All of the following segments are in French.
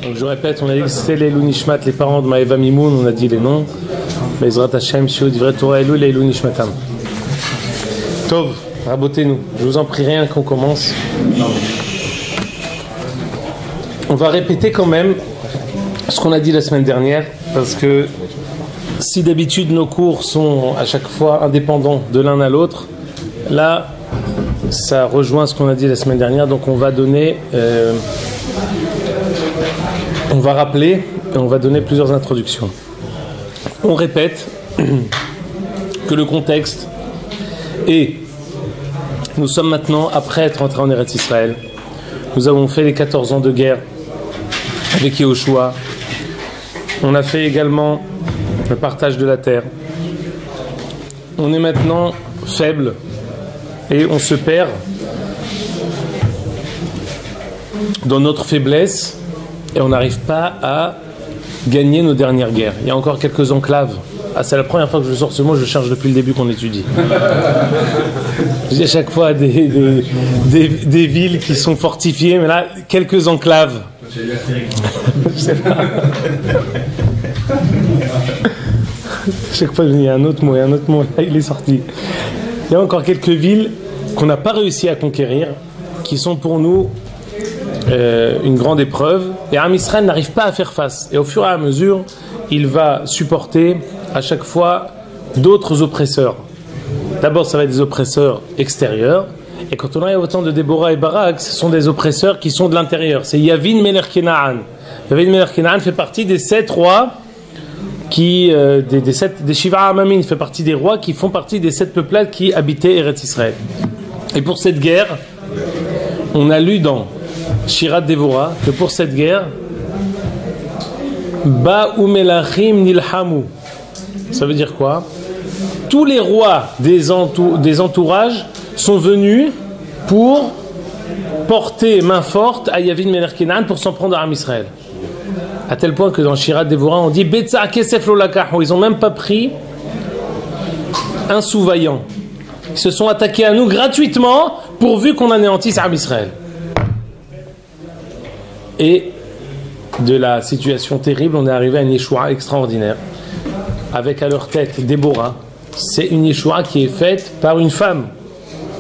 Donc je répète, on a dit que c'était les Nishmat, les parents de Maëva Mimoun, on a dit les noms. Bezrat Hashem, Shiud, Divret Torah, Elul, les Nishmatam. Tov, rabotez-nous. Je vous en prie, rien qu'on commence. On va répéter quand même ce qu'on a dit la semaine dernière, parce que si d'habitude nos cours sont à chaque fois indépendants de l'un à l'autre, là, ça rejoint ce qu'on a dit la semaine dernière, donc on va donner, on va rappeler et on va donner plusieurs introductions. On répète que le contexte est, nous sommes maintenant après être entrés en Eretz Israël, nous avons fait les 14 ans de guerre avec Yehoshua, on a fait également le partage de la terre, on est maintenant faible et on se perd dans notre faiblesse et on n'arrive pas à gagner nos dernières guerres. Il y a encore quelques enclaves. Ah, c'est la première fois que je sors ce mot, je cherche depuis le début qu'on étudie. J'ai à chaque fois des villes qui sont fortifiées, mais là, quelques enclaves. Je sais pas. Chaque fois, il y a un autre mot, là, il est sorti. Il y a encore quelques villes qu'on n'a pas réussi à conquérir, qui sont pour nous une grande épreuve, et Am Israël n'arrive pas à faire face. Et au fur et à mesure, il va supporter à chaque fois d'autres oppresseurs. D'abord, ça va être des oppresseurs extérieurs, et quand on a autant de Déborah et Barak, ce sont des oppresseurs qui sont de l'intérieur. C'est Yavin Melech Kenaan. Yavin Melech Kenaan fait partie des 7 rois qui, des Shiva Amamin, fait partie des rois qui font partie des 7 peuplades qui habitaient Eretz Israël. Et pour cette guerre, on a lu dans Shirat Devorah que pour cette guerre, Ba'u Melachim Nilhamu. Ça veut dire quoi? Tous les rois des entourages sont venus pour porter main forte à Yavin Melech Kenaan pour s'en prendre à Am Israël. À tel point que dans Shirat Devorah, on dit Betza Kesef Lo Lakahu. Ils n'ont même pas pris un sous-vaillant. Ils se sont attaqués à nous gratuitement pourvu qu'on anéantisse Am Israël. Et de la situation terrible, on est arrivé à une Yeshua extraordinaire. Avec à leur tête Déborah. C'est une Yeshua qui est faite par une femme.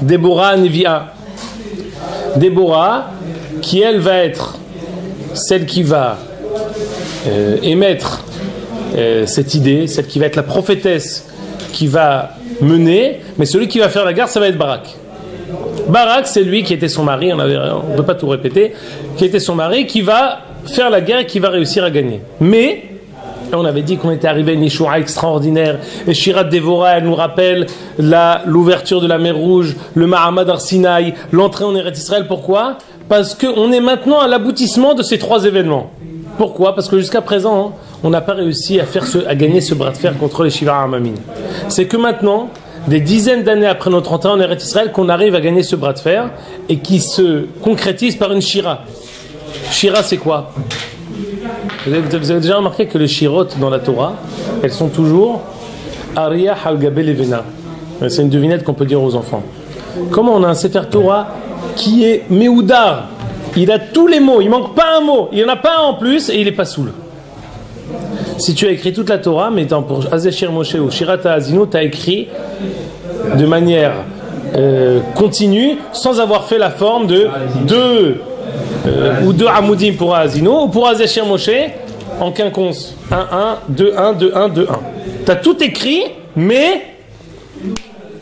Déborah Nevia. Déborah, qui elle va être celle qui va émettre cette idée, celle qui va être la prophétesse qui va mener, mais celui qui va faire la guerre, ça va être Barak. Barak, c'est lui qui était son mari, on ne peut pas tout répéter, qui était son mari, qui va faire la guerre et qui va réussir à gagner. Mais, on avait dit qu'on était arrivé à une Yeshua extraordinaire, et Shirat Devorah, elle nous rappelle l'ouverture de la mer Rouge, le Mahamad Arsinaï, l'entrée en Eretz Israël. Pourquoi? Parce qu'on est maintenant à l'aboutissement de ces 3 événements. Pourquoi? Parce que jusqu'à présent, on n'a pas réussi à gagner ce bras de fer contre les Shiva Amamin. C'est que maintenant, des dizaines d'années après notre entrée en Eretz Israël, qu'on arrive à gagner ce bras de fer et qui se concrétise par une Shira. Shira, c'est quoi? Vous avez déjà remarqué que les Shirot dans la Torah, elles sont toujours Ariah al-Gabe Levena. C'est une devinette qu'on peut dire aux enfants. Comment on a un Sefer Torah qui est Meoudar? Il a tous les mots, il manque pas un mot, il n'y en a pas un en plus et il n'est pas saoul. Si tu as écrit toute la Torah, mais pour Azeshir Moshe ou Shirata Azino, tu as écrit de manière continue, sans avoir fait la forme de 2 ou 2 Amoudim pour Azino, ou pour Azeshir Moshe en quinconce. 1, 1, 2, 1, 2, 1, 2, 1. Tu as tout écrit, mais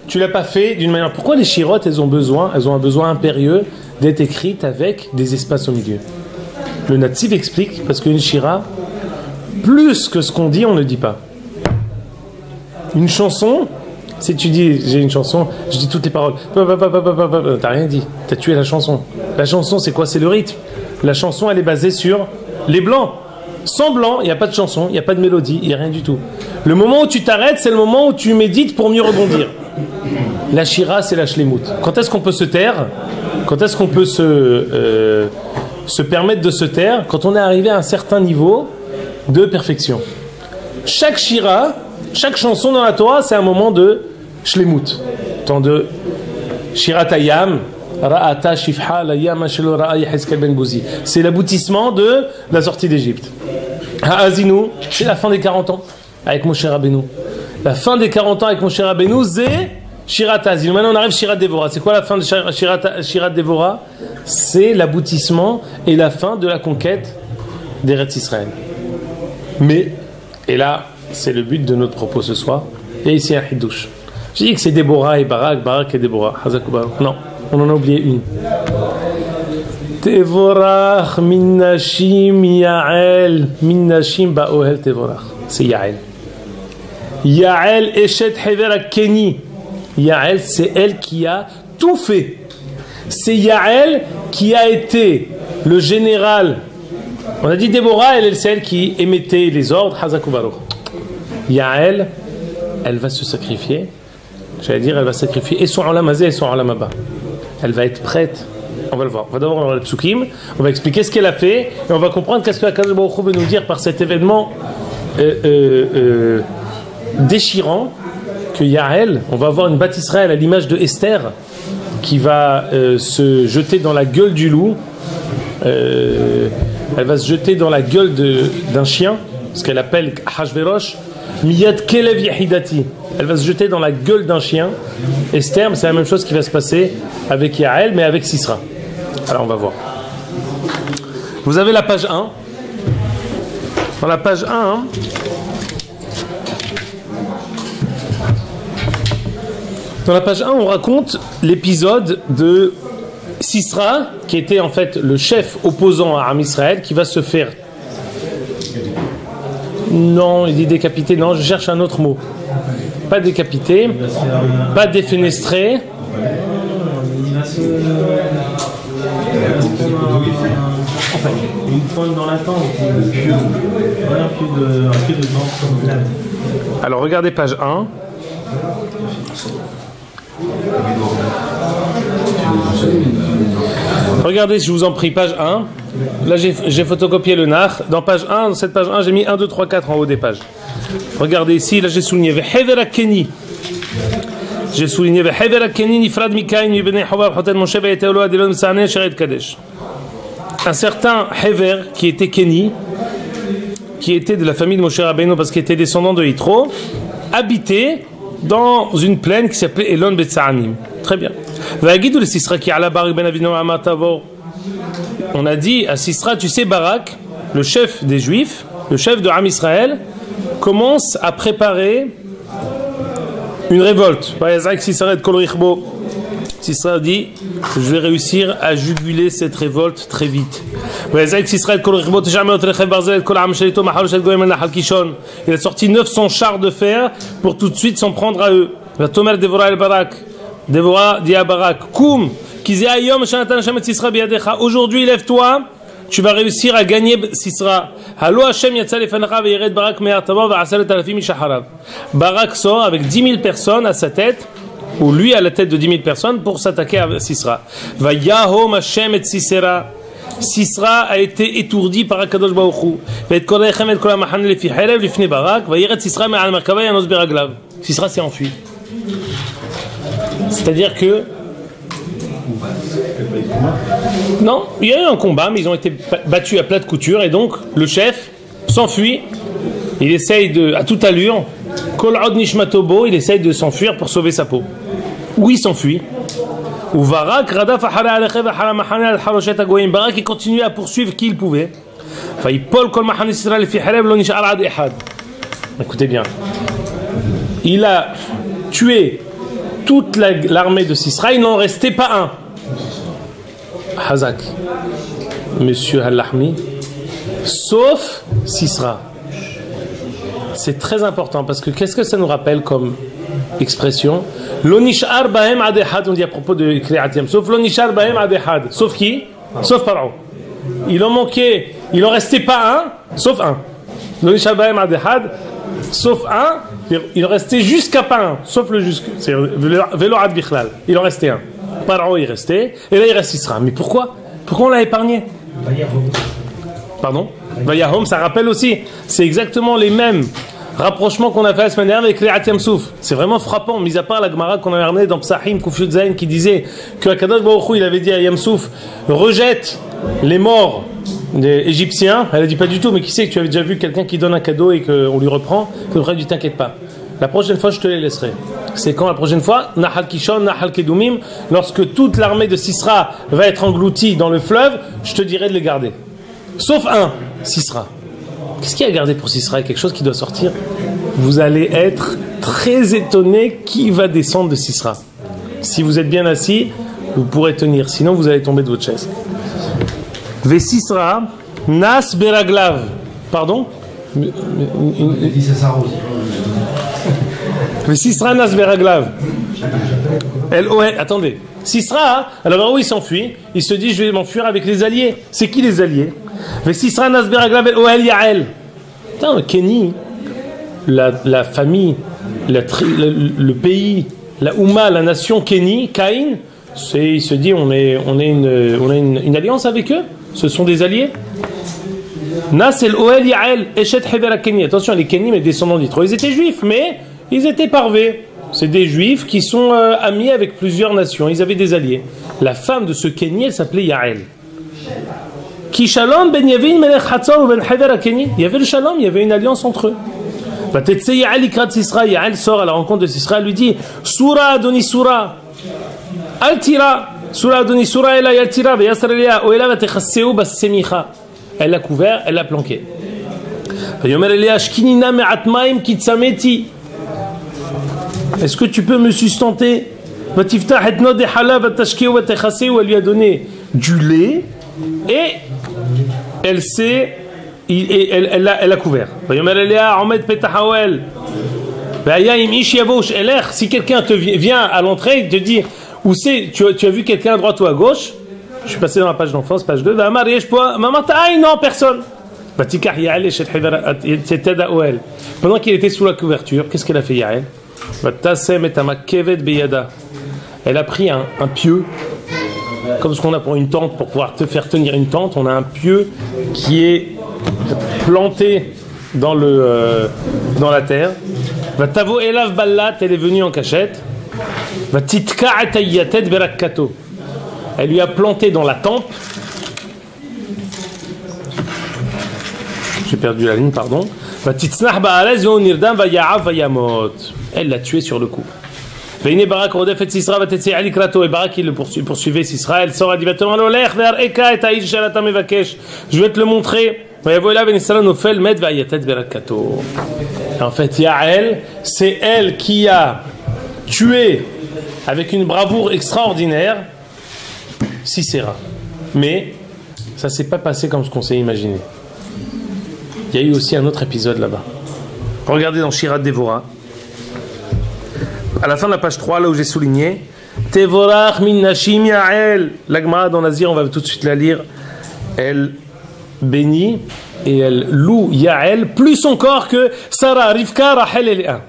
tu ne l'as pas fait d'une manière. Pourquoi les Shirot, elles ont un besoin impérieux d'être écrites avec des espaces au milieu? Le Nativ explique, parce qu'une Shira, plus que ce qu'on dit, on ne dit pas. Une chanson, si tu dis j'ai une chanson, je dis toutes les paroles. T'as rien dit, t'as tué la chanson. La chanson, c'est quoi? C'est le rythme. La chanson, elle est basée sur les blancs. Sans blanc, il n'y a pas de chanson, il n'y a pas de mélodie, il n'y a rien du tout. Le moment où tu t'arrêtes, c'est le moment où tu médites pour mieux rebondir. La shira, c'est la shlemut. Quand est-ce qu'on peut se taire? Quand est-ce qu'on peut se permettre de se taire? Quand on est arrivé à un certain niveau de perfection. Chaque shira, chaque chanson dans la Torah, c'est un moment de shlemut. Tant de shirat hayam, C'est l'aboutissement de la sortie d'Égypte. Ha'azinu, c'est la fin des 40 ans avec Moshe Rabbeinu. La fin des 40 ans avec Moshe Rabbeinu, c'est Shirat Ha'azinu. Maintenant on arrive Shirat Devora. C'est quoi la fin de Shirat Devora? C'est l'aboutissement et la fin de la conquête d'Eretz Israël. Mais, et là, c'est le but de notre propos ce soir, et ici un Hiddush. Je dis que c'est Déborah et Barak, Barak et Déborah. Non, on en a oublié une. Tevorach min nashim Yael, min nashim ba'ohel Tevorach. C'est Yael. Yael eshet hever Keni. Yael, c'est elle qui a tout fait. C'est Yael qui a été le général. On a dit Déborah, elle, c'est elle qui émettait les ordres. Hazakubaruch. Yael, elle va se sacrifier. J'allais dire, elle va sacrifier et son olam hazé et son olam haba. Elle va être prête. On va le voir. On va d'abord voir le psukim. On va expliquer ce qu'elle a fait et on va comprendre qu'est-ce que Akadosh Baruch Hu veut nous dire par cet événement déchirant que Yael. On va avoir une Bat Israël à l'image de Esther qui va se jeter dans la gueule du loup. Elle va se jeter dans la gueule d'un chien, ce qu'elle appelle Hashverosh. Miyad Kelev Yahidati. Elle va se jeter dans la gueule d'un chien. Esther, c'est la même chose qui va se passer avec Yael, mais avec Sisra. Alors on va voir. Vous avez la page 1. Dans la page 1, on raconte l'épisode de Sisra, qui était en fait le chef opposant à Am Israël, qui va se faire... Non, il dit décapité. Non, je cherche un autre mot. Pas décapité, pas défenestré. Une pointe dans la tente. Alors regardez page 1. Regardez, je vous en prie, page 1. Là, j'ai photocopié le nar. Dans page 1, dans cette page 1, j'ai mis 1, 2, 3, 4 en haut des pages. Regardez ici, là j'ai souligné Vehever Keni. J'ai souligné Vehever Keni Nifrad Mikaïn Ibn Hawab Hotel Moshe Ve'eteolo Adelon Sane Sheret Kadesh. Un certain Hever qui était Keni, qui était de la famille de Moshe Rabbeinu parce qu'il était descendant de Yitro, habitait dans une plaine qui s'appelait Elon Betzaanim. Très bien. Va'agidou le Sisra qui ala Barak ben Avinu Amatavor. On a dit à Sisra, tu sais, Barak, le chef des Juifs, le chef de Am Israël, commence à préparer une révolte. Sisra dit, je vais réussir à juguler cette révolte très vite. Il a sorti 900 chars de fer pour tout de suite s'en prendre à eux. Déborah dit à Barak, Koum, aujourd'hui lève-toi, tu vas réussir à gagner Sisra. Barak sort avec 10 000 personnes à sa tête, ou lui à la tête de 10 000 personnes pour s'attaquer à Sisra. Sisra a été étourdi par Akadosh Baruch Hu. Sisra s'est enfui. C'est-à-dire que non, il y a eu un combat, mais ils ont été battus à plat de couture, et donc le chef s'enfuit. Il essaye à toute allure, Kol Od Nishmatobo, il essaye de s'enfuir pour sauver sa peau. Où il s'enfuit? Barak il continue à poursuivre qui il pouvait. Écoutez bien, il a tué toute l'armée de Sisra, il n'en restait pas un. Hazak, Monsieur Al-Lahmi, sauf Sisra. C'est très important parce que qu'est-ce que ça nous rappelle comme expression? L'onishar bahem adehad, on dit à propos de Kriyat sauf l'onishar bahem adehad. Sauf qui? Sauf Paro. Il en manquait, il en restait pas un, sauf un. L'onishar bahem adehad, sauf un, il en restait jusqu'à pas un, sauf le jusque. C'est Veload Bichlal. Il en restait un. Paro il restait, et là il reste Sisra. Mais pourquoi? Pourquoi on l'a épargné? Pardon? Vayahom, ça rappelle aussi, c'est exactement les mêmes rapprochement qu'on a fait la semaine dernière avec Kriyat Yam Souf. C'est vraiment frappant, mis à part la Gemara qu'on avait ramenée dans Psachim Kuf Yud Zayin qui disait que Akadosh Baruch Hu, il avait dit à Yam Souf, rejette les morts des Égyptiens. Elle a dit pas du tout, mais qui sait que tu avais déjà vu quelqu'un qui donne un cadeau et qu'on lui reprend, que le dit t'inquiète pas. La prochaine fois, je te les laisserai. C'est quand la prochaine fois? Nahal Kishon, Nahal Kedumim, lorsque toute l'armée de Sisra va être engloutie dans le fleuve, je te dirai de les garder. Sauf un, Sisra. Qu'est-ce qu'il y a à garder pour Sisra? Quelque chose qui doit sortir? Vous allez être très étonné qui va descendre de Sisra. Si vous êtes bien assis, vous pourrez tenir. Sinon, vous allez tomber de votre chaise. Ve Sisra, Nas Beraglav. Pardon? Mais Sisra Nas Beraglav. Attendez. Sisra, alors où il s'enfuit? Il se dit je vais m'enfuir avec les alliés. C'est qui les alliés? Mais Sisra Nas Beraglav El Ohel Yael. Putain, Kenny, la famille, le pays, la Ouma, la nation Kenny, Caïn, il se dit on a une alliance avec eux. Ce sont des alliés. Nas El Ohel Yael Eshet Hever Kenny. Attention, les Kenny, les descendants d'Yitro, ils étaient juifs, mais ils étaient parvés. C'est des juifs qui sont amis avec plusieurs nations. Ils avaient des alliés. La femme de ce Kenny, elle s'appelait Yael. Kishalom ben Yavin melech Hatzor ou ben Hever Kenny. Il y avait le shalom, il y avait une alliance entre eux. Vatetse Yael ikrat Sisra. Yael sort à la rencontre de Sisra, elle lui dit Sura Adoni Sura Altira Sura Adoni Sura Ela Yaltira Veyasar Elia Oela Vatechasseu Bassemicha. Elle l'a couvert, elle l'a planqué. Vayomer Elia Shkinina me'at maim kitsameti. Est-ce que tu peux me sustenter? Elle lui a donné du lait et elle l'a couvert. Si quelqu'un te vient à l'entrée et te dit où c'est, tu as vu quelqu'un à droite ou à gauche? Je suis passé dans la page d'enfance, page 2. Non, personne. Pendant qu'il était sous la couverture, qu'est-ce qu'elle a fait, Yael? Elle a pris un pieu, comme ce qu'on a pour une tente, pour pouvoir te faire tenir une tente. On a un pieu qui est planté dans la terre. Tavo elav ballat, elle est venue en cachette. Elle lui a planté dans la tempe. J'ai perdu la ligne, pardon. Elle l'a tué sur le coup. Et Barak il le poursuivait Sisra. Elle sort, elle dit je vais te le montrer. En fait, Yael, c'est elle qui a tué avec une bravoure extraordinaire Sisera. Mais ça ne s'est pas passé comme ce qu'on s'est imaginé. Il y a eu aussi un autre épisode là-bas. Regardez dans Shirat Devora. À la fin de la page 3, là où j'ai souligné Tevorach min nashim Yael. La Gemara dans Nazir, on va tout de suite la lire. Elle bénit et elle loue Yael plus encore que Sarah, Rivka, Rachel et Léa.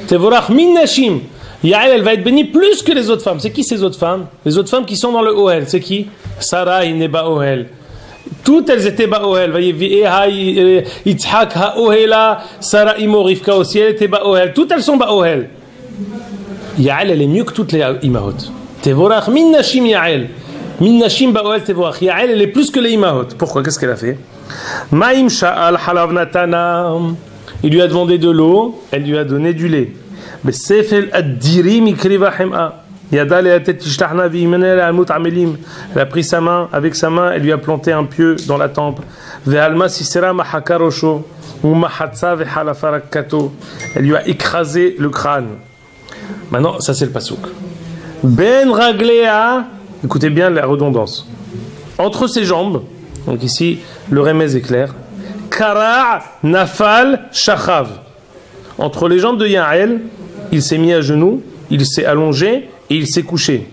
Tevorach min nashim. Yael, elle va être bénie plus que les autres femmes. C'est qui ces autres femmes? Les autres femmes qui sont dans le Ohel. C'est qui? Sarah, il n'est pas Ohel. Toutes elles étaient Ba'ohel. Yitzhak Ha'ohela, Sarah Imo Rivka aussi, elle était Ba'ohel. Toutes elles sont Ba'ohel. Yael, elle est mieux que toutes les Imahot. Tevorach, min nashim Yael. Min nashim Ba'ohel Tevorach. Yael, elle est plus que les Imahot. Pourquoi? Qu'est-ce qu'elle a fait? Ma'im Sha'al Halav Natana. Il lui a demandé de l'eau, elle lui a donné du lait. Besefel Ad-Diri Mikriva Hem'a. Elle a pris sa main, avec sa main, elle lui a planté un pieu dans la tempe. Elle lui a écrasé le crâne. Maintenant, ça c'est le pasouk. Ben Raglea, écoutez bien la redondance. Entre ses jambes, donc ici le remez est clair. Kara Nafal Shachav. Entre les jambes de Yael, il s'est mis à genoux, il s'est allongé. Et il s'est couché.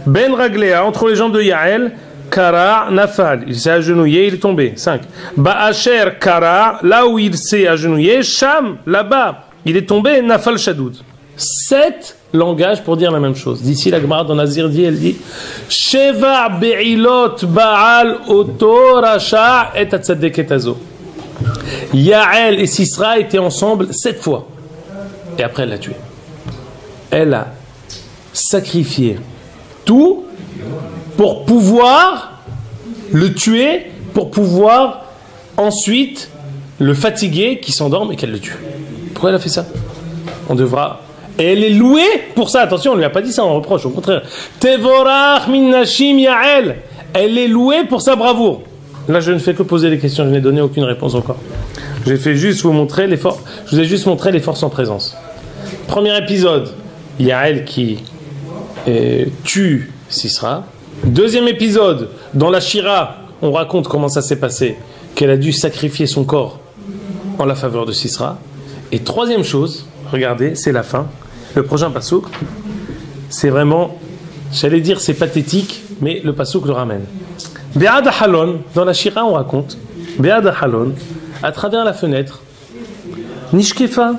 Ben Raglea, entre les jambes de Yael, Kara Nafal, il s'est agenouillé, il est tombé. 5. Ba'asher Kara, là où il s'est agenouillé, Sham, là-bas, il est tombé, Nafal Shadoud. 7 langages pour dire la même chose. D'ici la Gemara dans Nazir dit, elle dit Sheva Be'ilot Ba'al Oto Rasha et Atzadek et Azo. Yael et Sisra étaient ensemble 7 fois. Et après, elle l'a tué. Elle a sacrifié tout pour pouvoir le tuer, pour pouvoir ensuite le fatiguer, qui s'endorme et qu'elle le tue. Pourquoi elle a fait ça? On devra... Et elle est louée pour ça. Attention, on ne lui a pas dit ça en reproche, au contraire. Tevorach min nashim Yael. Elle est louée pour sa bravoure. Là, je ne fais que poser les questions, je n'ai donné aucune réponse encore. Je vous ai juste montré les forces en présence. Premier épisode, Yael qui tue Sisra. Deuxième épisode, dans la Shira, on raconte comment ça s'est passé, qu'elle a dû sacrifier son corps en la faveur de Sisra. Et troisième chose, regardez, c'est la fin. Le prochain pasouk, c'est vraiment, j'allais dire c'est pathétique, mais le pasouk le ramène. Be'ad Halon, dans la Shira on raconte, Be'ad Halon, à travers la fenêtre, Nishkefa,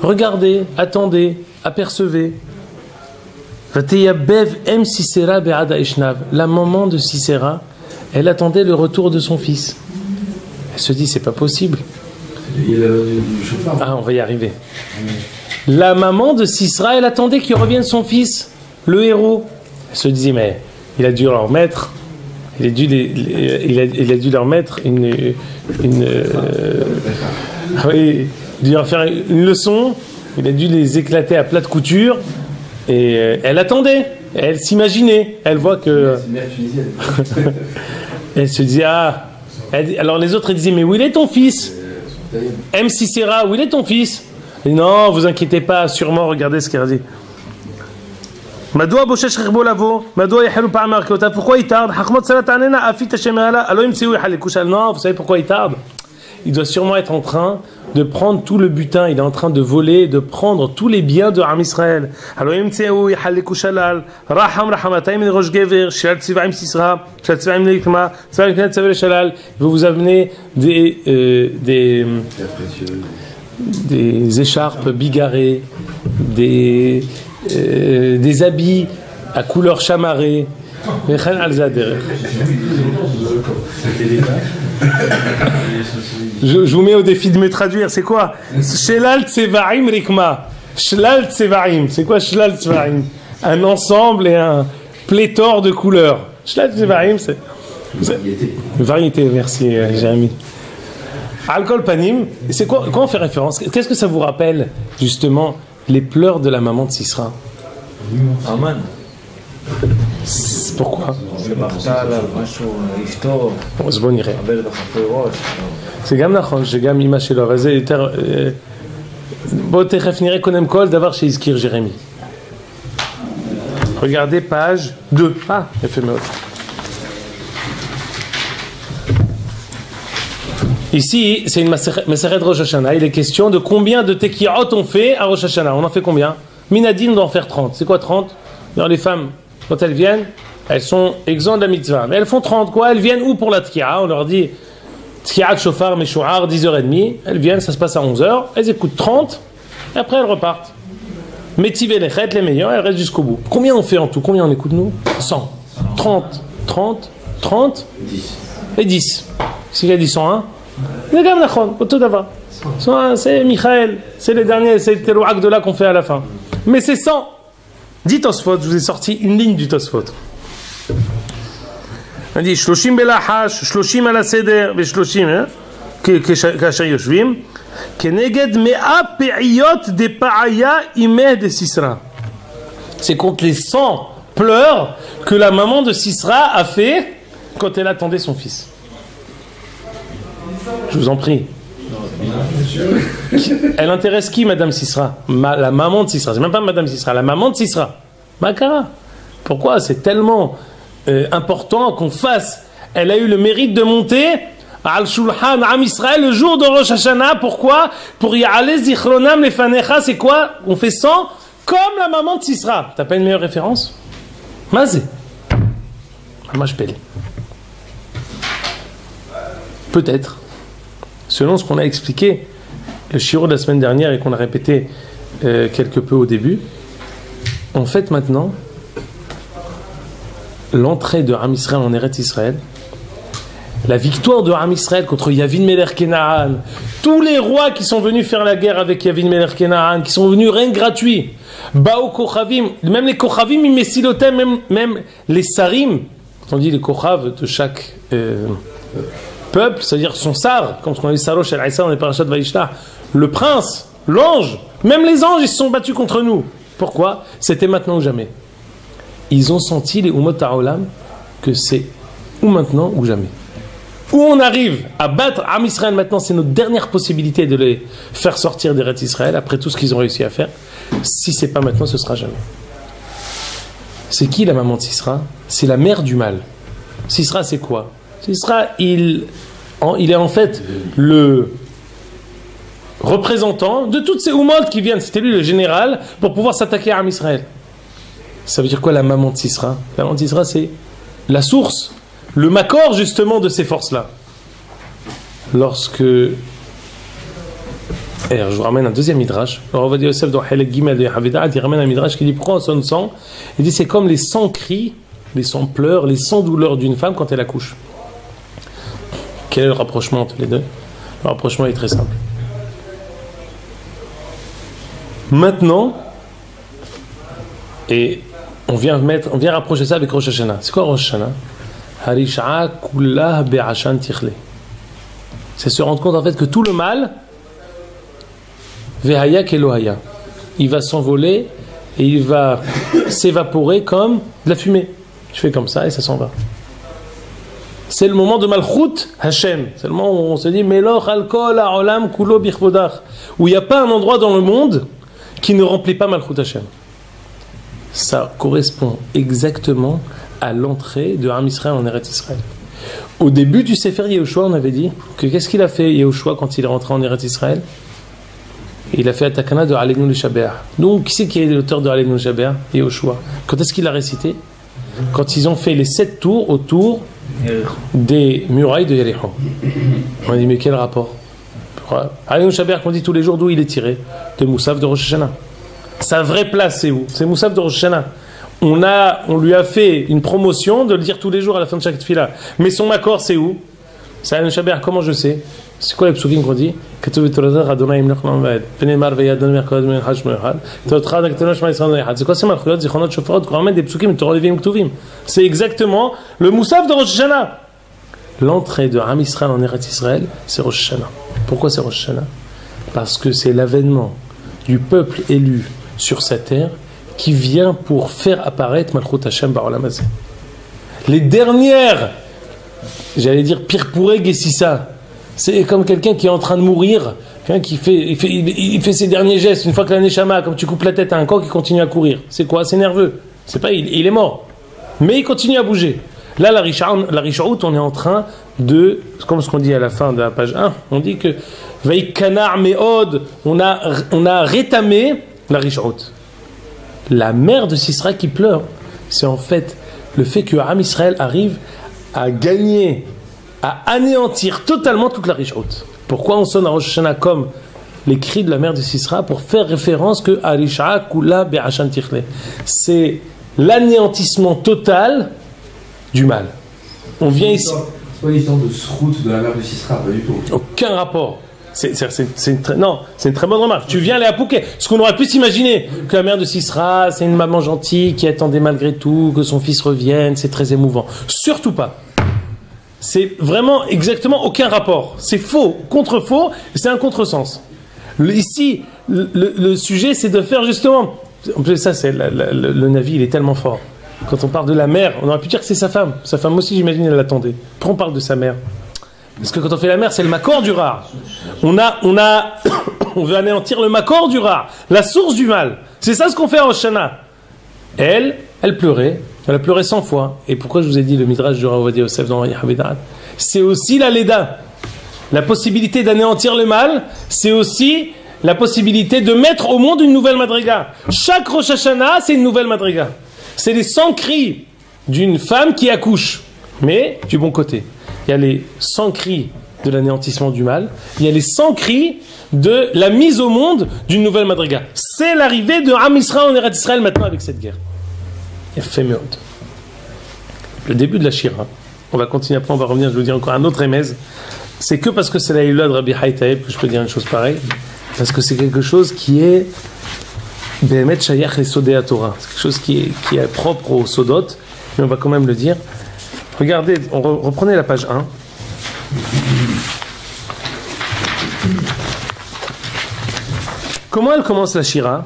regardez, attendez, apercevez. Vateyabev em Sisera Be'ad Ishnav, la maman de Sisera, elle attendait le retour de son fils. Elle se dit, c'est pas possible. Ah, on va y arriver. La maman de Sisra, elle attendait qu'il revienne son fils, le héros. Elle se disait, mais il a dû leur mettre, il a dû leur mettre oui, il a dû leur faire une leçon, il a dû les éclater à plat de couture, et elle attendait, elle s'imaginait, elle voit que... Elle se disait, ah... Alors les autres, elles disaient, mais où il est ton fils? M. Sisera, où il est ton fils? Et non, vous inquiétez pas, sûrement, regardez ce qu'elle a dit. Pourquoi il tarde? Non, vous savez pourquoi il tarde? Il doit sûrement être en train de prendre tout le butin, il est en train de voler, de prendre tous les biens de Am Israël. Il va vous amener des écharpes bigarrées, des habits à couleur chamarrée. Je vous mets au défi de me traduire, c'est quoi? Shelal Tsevarim Rikma. Shelal Tsevarim. C'est quoi Shelal Tsevarim? Un ensemble et un pléthore de couleurs. Shelal Tsevarim, c'est. Variété, merci Jérémy. Alcool Panim, c'est quoi? Quand on fait référence? Qu'est-ce que ça vous rappelle, justement, les pleurs de la maman de Sisra? Aman. Pourquoi? C'est גם נכון שגם אמא שלו, אבל זה יותר... בואו תכף נראה קודם כל דבר שהזכיר ג'רמי. Regardez page 2. Ah, יפה מאוד. Ici, c'est une Maseret Rosh Hashanah. Il est question de combien de Tekiot on fait à Rosh Hashanah. On en fait combien? Minadim doit en faire 30. C'est quoi 30? Alors les femmes, quand elles viennent, elles sont exemptes de la mitzvah. Mais elles font 30 quoi? Elles viennent où pour la Tkia? On leur dit Tkiat, Shofar, Meshouar, 10h30. Elles viennent, ça se passe à 11h. Elles écoutent 30 et après elles repartent. Métivé les chètes, les meilleurs, elles restent jusqu'au bout. Combien on fait en tout? Combien on écoute nous? 100. 30, 30, 30 10. Et 10. S'il y a dit 101, c'est Michael, c'est les derniers, c'est le terouak de là qu'on fait à la fin. Mais c'est 100. Dit Tosfot, je vous ai sorti une ligne du Tosfot. On dit Shloshim belahash, Shloshim ala seder, Shloshim, kasher yoshvim, keneged mea pe'iyot de pa'aya imeh de Sisra. C'est contre les 100 pleurs que la maman de Sisra a fait quand elle attendait son fils. Je vous en prie. Elle intéresse qui, Madame Sisra? La maman de Sisra. C'est même pas Madame Sisra, la maman de Sisra. Makara. Pourquoi? C'est tellement important qu'on fasse. Elle a eu le mérite de monter al Shulchan Am Israël le jour de Rosh Hashanah. Pourquoi? Pour Ya'aleh Zichronam Lefanecha. C'est quoi? On fait 100 comme la maman de Sisra. T'as pas une meilleure référence? Mazé. Moi je pèle. Peut-être. Selon ce qu'on a expliqué, le shiro de la semaine dernière et qu'on a répété quelque peu au début, en fait maintenant, l'entrée de Am Israël en Eretz Israël, la victoire de Am Israël contre Yavin Melech Kenaan, tous les rois qui sont venus faire la guerre avec Yavin Melech Kenaan, qui sont venus rien gratuit, Bao Kochavim, même les Kochavim, même les Sarim, quand on dit les Kochav de chaque peuple, c'est-à-dire son sar, comme on dit Sarosh El Aïssa, on est parachat Vaishna, le prince, l'ange, même les anges, ils se sont battus contre nous. Pourquoi? C'était maintenant ou jamais. Ils ont senti, les Umot Ha'olam, que c'est ou maintenant ou jamais. Où on arrive à battre Am Israël maintenant, c'est notre dernière possibilité de les faire sortir d'Eretz Israël, après tout ce qu'ils ont réussi à faire. Si c'est pas maintenant, ce sera jamais. C'est qui la maman de Sisra? C'est la mère du mal. Sisra, c'est quoi? Sisra, il est en fait le représentant de toutes ces Umot qui viennent. C'était lui le général pour pouvoir s'attaquer à Am Israël. Ça veut dire quoi la maman de Sisra? La maman de Sisra, c'est la source, le makor justement de ces forces-là. Lorsque... Et je vous ramène un deuxième midrash. Alors on va dire Yosef dans Helek Gimel de Havidat, il ramène un midrash qui dit pourquoi on sonne sang? Il dit c'est comme les 100 cris, les 100 pleurs, les 100 douleurs d'une femme quand elle accouche. Quel est le rapprochement entre les deux? Le rapprochement est très simple. Maintenant, et on vient rapprocher ça avec Rosh Hashanah. C'est quoi Rosh Hashanah? Harisha'a kullah be'ashan tichle. C'est se rendre compte en fait que tout le mal, ve'haya kelohaya, il va s'envoler et il va s'évaporer comme de la fumée. Je fais comme ça et ça s'en va. C'est le moment de Malchut Hashem. C'est le moment où on se dit Meloch alkol ha'olam kulo bichvodach, où il n'y a pas un endroit dans le monde qui ne remplit pas Malchut Hashem. Ça correspond exactement à l'entrée de Am Israël en Eretz Israël. Au début du Sefer Yehoshua, on avait dit que qu'est-ce qu'il a fait Yehoshua quand il est rentré en Eretz Israël? Il a fait la takana de Aleinu Lishaber. Donc, qui c'est qui est l'auteur de Aleinu Lishaber? Yehoshua. Quand est-ce qu'il a récité? Quand ils ont fait les 7 tours autour des murailles de Yericho. On a dit, mais quel rapport? Aleinu Lishaber qu'on dit tous les jours, d'où il est tiré? De Moussaf de Rosh Hashanah. Sa vraie place, c'est où? C'est Moussaf de Rosh Hashanah. On lui a fait une promotion de le dire tous les jours à la fin de chaque tefila. Mais son accord, c'est où? C'est Aleinu Lishaber. Comment je sais? C'est quoi les psukim qu'on dit? C'est quoi ces malchuyot? Zichronot shofarot qu'on ramène des psukim Torah Levim Ktuvim. C'est exactement le Moussaf de Rosh Hashanah. L'entrée de Am Israël en Eretz Israël, c'est Rosh Hashanah. Pourquoi c'est Rosh Hashanah? Parce que c'est l'avènement du peuple élu sur sa terre qui vient pour faire apparaître Malchut Hashem Ba'olam Hazeh. Les dernières, j'allais dire Pirpouré Gessissa, c'est comme quelqu'un qui est en train de mourir, quelqu'un qui il fait ses derniers gestes, une fois que la neshama, comme tu coupes la tête à un corps qui continue à courir. C'est quoi? C'est nerveux. C'est pas, il est mort. Mais il continue à bouger. Là, la Rishaout, on est en train de, comme ce qu'on dit à la fin de la page 1, on dit que Vaïkanar Meod, on a rétamé la Rishaout. La mère de Sisra qui pleure, c'est en fait le fait que Am Israël arrive à gagner, à anéantir totalement toute la Rishaout. Pourquoi on sonne à Rosh Hashanah comme les cris de la mère de Sisra? Pour faire référence que Arisha'a Kula Be'ashan Tichle. C'est l'anéantissement total du mal. On vient ici. C'est pas l'histoire de Srout de la mère de Sisra, pas du tout. Aucun rapport. C'est une très bonne remarque. Tu viens aller à Pouquet. Ce qu'on aurait pu s'imaginer, que la mère de Sisra, c'est une maman gentille qui attendait malgré tout que son fils revienne, c'est très émouvant. Surtout pas. C'est vraiment exactement aucun rapport. C'est faux, contre-faux, c'est un contresens. Ici, le sujet, c'est de faire justement... En plus, ça, c'est le Navi, il est tellement fort. Quand on parle de la mère, on aurait pu dire que c'est sa femme. Sa femme aussi, j'imagine, elle l'attendait. Pourquoi on parle de sa mère? Parce que quand on fait la mère, c'est le makor du rare. On veut anéantir le makor du rare, la source du mal. C'est ça ce qu'on fait à Rosh Hashanah. Elle pleurait. Elle a pleuré 100 fois. Et pourquoi je vous ai dit le midrash du Rav Ovadia Yosef dans Havidat? C'est aussi la Leda. La possibilité d'anéantir le mal, c'est aussi la possibilité de mettre au monde une nouvelle madriga. Chaque Rosh Hashanah, c'est une nouvelle madriga. C'est les 100 cris d'une femme qui accouche, mais du bon côté. Il y a les 100 cris de l'anéantissement du mal, il y a les 100 cris de la mise au monde d'une nouvelle madriga. C'est l'arrivée de Am Israël en Eretz Israël maintenant avec cette guerre. Le début de la Shira, On va continuer après, on va revenir, je vais vous dire encore un autre remez. C'est que parce que c'est la Hila de Rabbi Haïtaïb que je peux dire une chose pareille. Parce que c'est quelque chose qui est Behemet Shayach les Sodei Torah. C'est quelque chose qui est propre aux Sodot, mais on va quand même le dire. Regardez, reprenez la page 1. Comment elle commence la Shira?